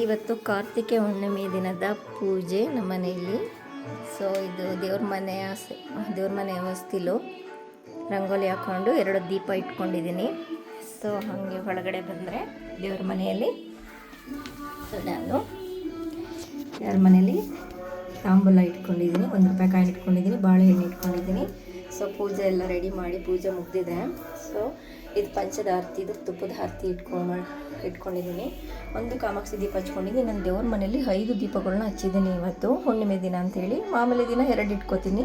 ಇವತ್ತು ಕಾರ್ತಿಕೆ ಹುಣ್ಣಿಮೆ ದಿನದ ಪೂಜೆ ನಮ್ಮ ಮನೆಯಲ್ಲಿ. ಸೊ ಇದು ದೇವ್ರ ಮನೆಯ ಹೊಸ್ತಿಲು ರಂಗೋಲಿ ಹಾಕ್ಕೊಂಡು 2 ದೀಪ ಇಟ್ಕೊಂಡಿದ್ದೀನಿ. ಸೊ ಹಾಗೆ ಒಳಗಡೆ ಬಂದರೆ ದೇವ್ರ ಮನೆಯಲ್ಲಿ ನಾನು ದೇವ್ರ ಮನೆಯಲ್ಲಿ ತಾಂಬೂಲ ಇಟ್ಕೊಂಡಿದ್ದೀನಿ, 1 ರೂಪಾಯಿ ಕಾಯಿನ್ ಇಟ್ಕೊಂಡಿದ್ದೀನಿ, ಬಾಳೆಹಣ್ಣು ಇಟ್ಕೊಂಡಿದ್ದೀನಿ. ಸೊ ಪೂಜೆ ಎಲ್ಲ ರೆಡಿ ಮಾಡಿ ಪೂಜೆ ಮುಗಿದಿದೆ. ಸೊ ಇದು ಪಂಚದ ಆರತಿ, ಇದು ತುಪ್ಪದ ಆರತಿ ಇಟ್ಕೊಂಡಿದ್ದೀನಿ. 1 ಕಾಮಾಕ್ಷಿ ದೀಪ ಹಚ್ಕೊಂಡಿದ್ದೀನಿ. ನಾನು ದೇವ್ರ ಮನೆಯಲ್ಲಿ 5 ದೀಪಗಳನ್ನ ಹಚ್ಚಿದ್ದೀನಿ. ಇವತ್ತು ಹುಣ್ಣಿಮೆ ದಿನ ಅಂಥೇಳಿ, ಮಾಮೂಲಿ ದಿನ 2 ಇಟ್ಕೋತೀನಿ.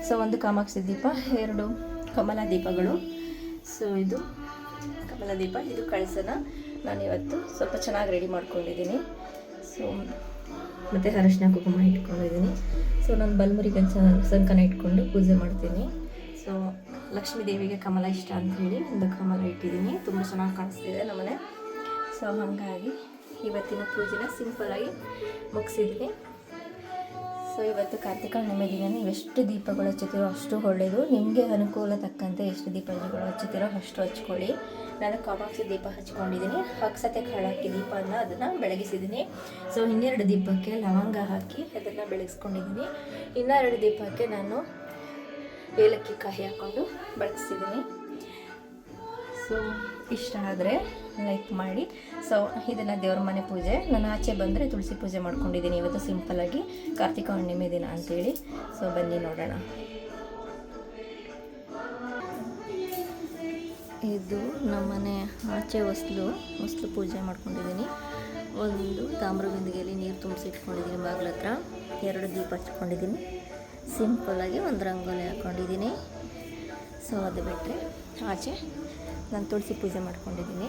ಸೊ 1 ಕಾಮಾಕ್ಷಿ ದೀಪ, 2 ಕಮಲ ದೀಪಗಳು. ಸೊ ಇದು ಕಮಲ ದೀಪ, ಇದು ಕಳಸನ ನಾನು ಇವತ್ತು ಸ್ವಲ್ಪ ಚೆನ್ನಾಗಿ ರೆಡಿ ಮಾಡ್ಕೊಂಡಿದ್ದೀನಿ. ಸೊ ಮತ್ತು ಅರಶಿನ ಕುಂಕುಮ ಇಟ್ಕೊಂಡಿದ್ದೀನಿ. ಸೊ ನಾನು ಬಲ್ಮುರಿಗೆ ಸಂಕನ ಇಟ್ಕೊಂಡು ಪೂಜೆ ಮಾಡ್ತೀನಿ. ಸೊ ಲಕ್ಷ್ಮೀ ದೇವಿಗೆ ಕಮಲ ಇಷ್ಟ ಅಂಥೇಳಿ 1 ಕಮಲ ಇಟ್ಟಿದ್ದೀನಿ. ತುಂಬ ಚೆನ್ನಾಗಿ ಕಾಣಿಸ್ತಿದೆ ನಮ್ಮನೆ. ಸೊ ಹಾಗಾಗಿ ಇವತ್ತಿನ ಪೂಜೆನ ಸಿಂಪಲ್ಲಾಗಿ ಮುಗಿಸಿದ್ದೀನಿ. ಸೊ ಇವತ್ತು ಕಾರ್ತಿಕ ಹುಣ್ಣಿಮೆ ದಿನ ನೀವು ಎಷ್ಟು ದೀಪಗಳು ಹಚ್ಚುತ್ತೀರೋ ಅಷ್ಟು ಒಳ್ಳೆಯದು. ನಿಮಗೆ ಅನುಕೂಲ ತಕ್ಕಂತೆ ಎಷ್ಟು ದೀಪಗಳು ಹಚ್ಚುತ್ತೀರೋ ಅಷ್ಟು ಹಚ್ಕೊಳ್ಳಿ. ನಾನು ಕಾಮಾಕ್ಷಿ ದೀಪ ಹಚ್ಕೊಂಡಿದ್ದೀನಿ. ಅಕ್ಷತೆ ಕಾಳು ಹಾಕಿ ದೀಪನ ಅದನ್ನು ಬೆಳಗಿಸಿದ್ದೀನಿ. ಸೊ 2 ದೀಪಕ್ಕೆ ಲವಂಗ ಹಾಕಿ ಅದನ್ನು ಬೆಳಗಿಸ್ಕೊಂಡಿದ್ದೀನಿ. 2 ದೀಪಕ್ಕೆ ನಾನು ಏಲಕ್ಕಿ ಕಾಯಿ ಹಾಕ್ಕೊಂಡು ಬೆಳಗಿಸಿದ್ದೀನಿ. ಸೊ ಇಷ್ಟ ಆದರೆ ಲೈಕ್ ಮಾಡಿ. ಸೊ ಇದನ್ನು ದೇವ್ರ ಮನೆ ಪೂಜೆ. ನಾನು ಆಚೆ ಬಂದರೆ ತುಳಸಿ ಪೂಜೆ ಮಾಡ್ಕೊಂಡಿದ್ದೀನಿ ಇವತ್ತು ಸಿಂಪಲ್ಲಾಗಿ, ಕಾರ್ತಿಕ ಹುಣ್ಣಿಮೆ ದಿನ ಅಂಥೇಳಿ. ಸೊ ಬನ್ನಿ ನೋಡೋಣ. ಇದು ನಮ್ಮನೆ ಆಚೆ ಹೊಸ್ಲು ಪೂಜೆ ಮಾಡ್ಕೊಂಡಿದ್ದೀನಿ. 1 ತಾಮ್ರ ಬಿಂದಿಗೆಯಲ್ಲಿ ನೀರು ತುಂಬಿಸಿ ಇಟ್ಕೊಂಡಿದ್ದೀನಿ ಬಾಗಿಲ ಹತ್ರ. 2 ದೀಪ ಹಚ್ಕೊಂಡಿದ್ದೀನಿ. ಸಿಂಪಲ್ಲಾಗಿ 1 ರಂಗೋಲಿ ಹಾಕ್ಕೊಂಡಿದ್ದೀನಿ. ಸೊ ಅದು ಬಿಟ್ಟರೆ ಆಚೆ ನಾನು ತುಳಸಿ ಪೂಜೆ ಮಾಡ್ಕೊಂಡಿದ್ದೀನಿ.